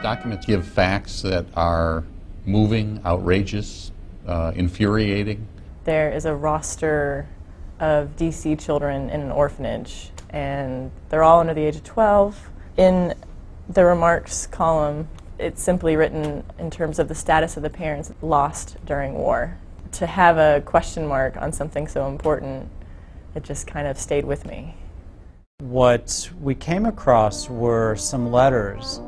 Documents give facts that are moving, outrageous, infuriating. There is a roster of DC children in an orphanage, and they're all under the age of 12. In the remarks column, it's simply written in terms of the status of the parents lost during war. To have a question mark on something so important, it just kind of stayed with me. What we came across were some letters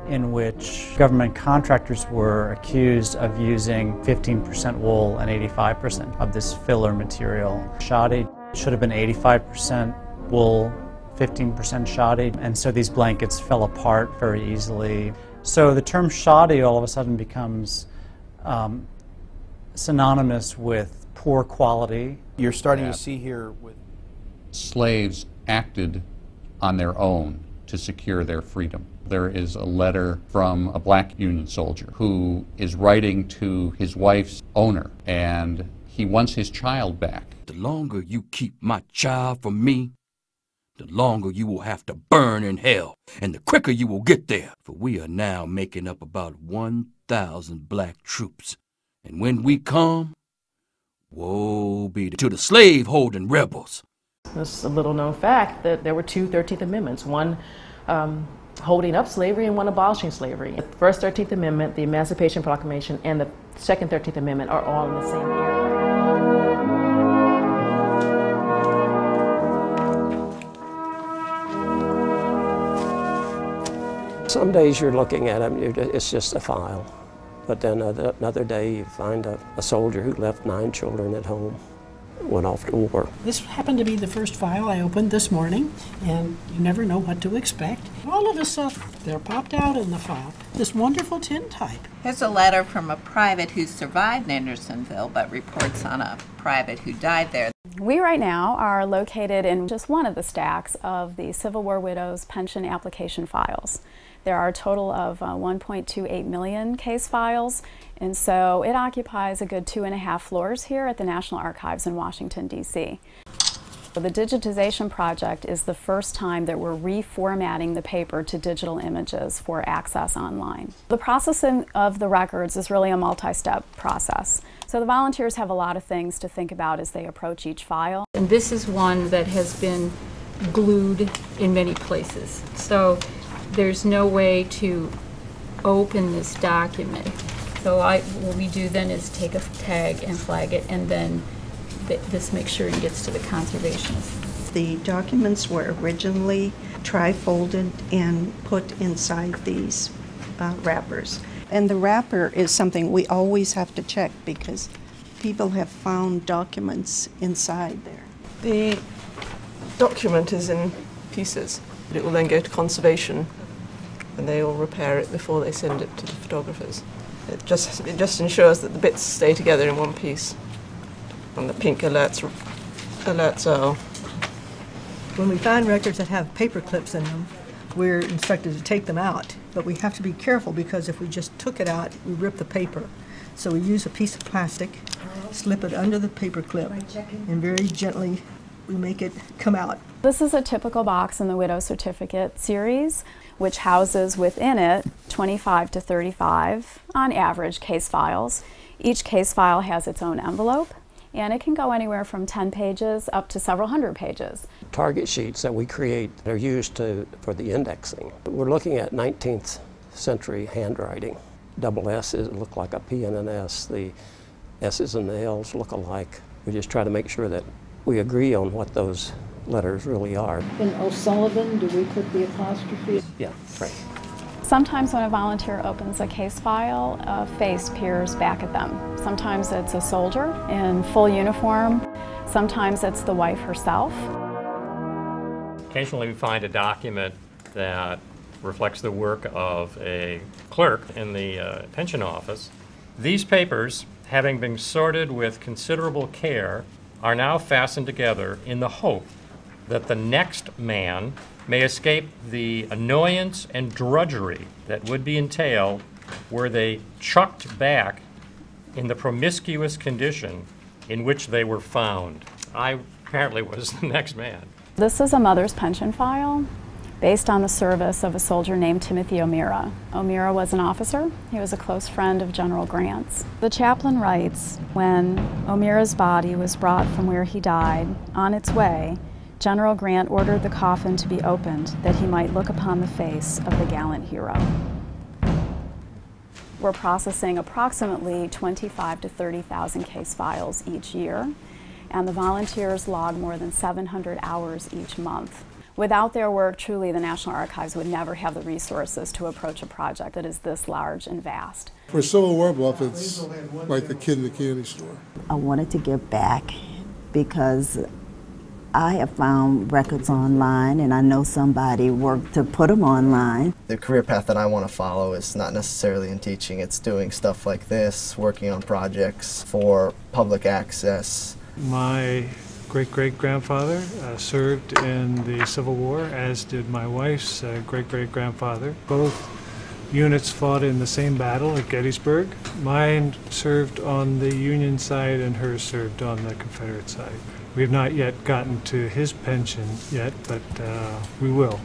in which government contractors were accused of using 15% wool and 85% of this filler material. Shoddy should have been 85% wool, 15% shoddy, and so these blankets fell apart very easily. So the term shoddy all of a sudden becomes synonymous with poor quality. You're starting to see here with slaves acted on their own to secure their freedom. There is a letter from a black Union soldier who is writing to his wife's owner, and he wants his child back. The longer you keep my child from me, the longer you will have to burn in hell, and the quicker you will get there. For we are now making up about 1,000 black troops. And when we come, woe be to the slave-holding rebels. It's a little-known fact that there were two 13th Amendments, one holding up slavery and one abolishing slavery. The first 13th Amendment, the Emancipation Proclamation, and the second 13th Amendment are all in the same year. Some days you're looking at them, it's just a file. But then another day you find a soldier who left 9 children at home, went off to war. This happened to be the first file I opened this morning, and you never know what to expect. All of the stuff, they're popped out in the file. This wonderful tintype. Here's a letter from a private who survived Andersonville, but reports on a private who died there. We right now are located in just one of the stacks of the Civil War Widows pension application files. There are a total of 1.28 million case files, and so it occupies a good 2.5 floors here at the National Archives in Washington, D.C. The digitization project is the first time that we're reformatting the paper to digital images for access online. The processing of the records is really a multi-step process. So the volunteers have a lot of things to think about as they approach each file. And this is one that has been glued in many places. So there's no way to open this document. So what we do then is take a tag and flag it, and then this makes sure it gets to the conservationists. The documents were originally tri-folded and put inside these wrappers. And the wrapper is something we always have to check because people have found documents inside there. The document is in pieces. It will then go to conservation, and they will repair it before they send it to the photographers. It just ensures that the bits stay together in one piece. And the pink alerts all. When we find records that have paper clips in them, we're instructed to take them out. But we have to be careful because if we just took it out, we rip the paper. So we use a piece of plastic, slip it under the paper clip, and very gently we make it come out. This is a typical box in the Widow Certificate series, which houses within it 25 to 35, on average, case files. Each case file has its own envelope, and it can go anywhere from 10 pages up to several hundred pages. Target sheets that we create are used for the indexing. We're looking at 19th century handwriting. Double S's look like a P and an S. The S's and the L's look alike. We just try to make sure that we agree on what those letters really are. In O'Sullivan, do we put the apostrophe? Yeah, right. Sometimes when a volunteer opens a case file, a face peers back at them. Sometimes it's a soldier in full uniform. Sometimes it's the wife herself. Occasionally we find a document that reflects the work of a clerk in the pension office. These papers, having been sorted with considerable care, are now fastened together in the hope that the next man may escape the annoyance and drudgery that would be entailed were they chucked back in the promiscuous condition in which they were found. I apparently was the next man. This is a mother's pension file. based on the service of a soldier named Timothy O'Meara. O'Meara was an officer. He was a close friend of General Grant's. The chaplain writes, when O'Meara's body was brought from where he died, on its way, General Grant ordered the coffin to be opened that he might look upon the face of the gallant hero. We're processing approximately 25 to 30,000 case files each year, and the volunteers log more than 700 hours each month. Without their work, truly, the National Archives would never have the resources to approach a project that is this large and vast. For Civil War buff, it's like a kid in the candy store. I wanted to give back because I have found records online, and I know somebody worked to put them online. The career path that I want to follow is not necessarily in teaching. It's doing stuff like this, working on projects for public access. My great-great-grandfather served in the Civil War, as did my wife's great-great-grandfather. Both units fought in the same battle at Gettysburg. Mine served on the Union side and hers served on the Confederate side. We have not yet gotten to his pension yet, but we will.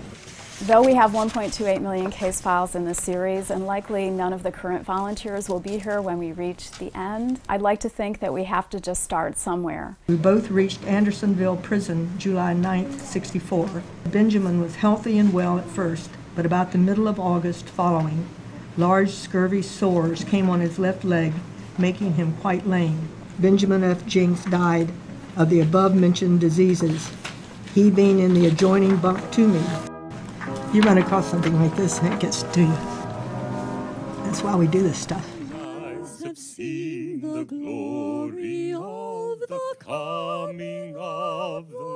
Though we have 1.28 million case files in this series, and likely none of the current volunteers will be here when we reach the end, I'd like to think that we have to just start somewhere. We both reached Andersonville Prison July 9th, '64. Benjamin was healthy and well at first, but about the middle of August following, large scurvy sores came on his left leg, making him quite lame. Benjamin F. Jinks died of the above-mentioned diseases, he being in the adjoining bunk to me. You run across something like this and it gets to you. That's why we do this stuff. Eyes have seen the glory of the coming of the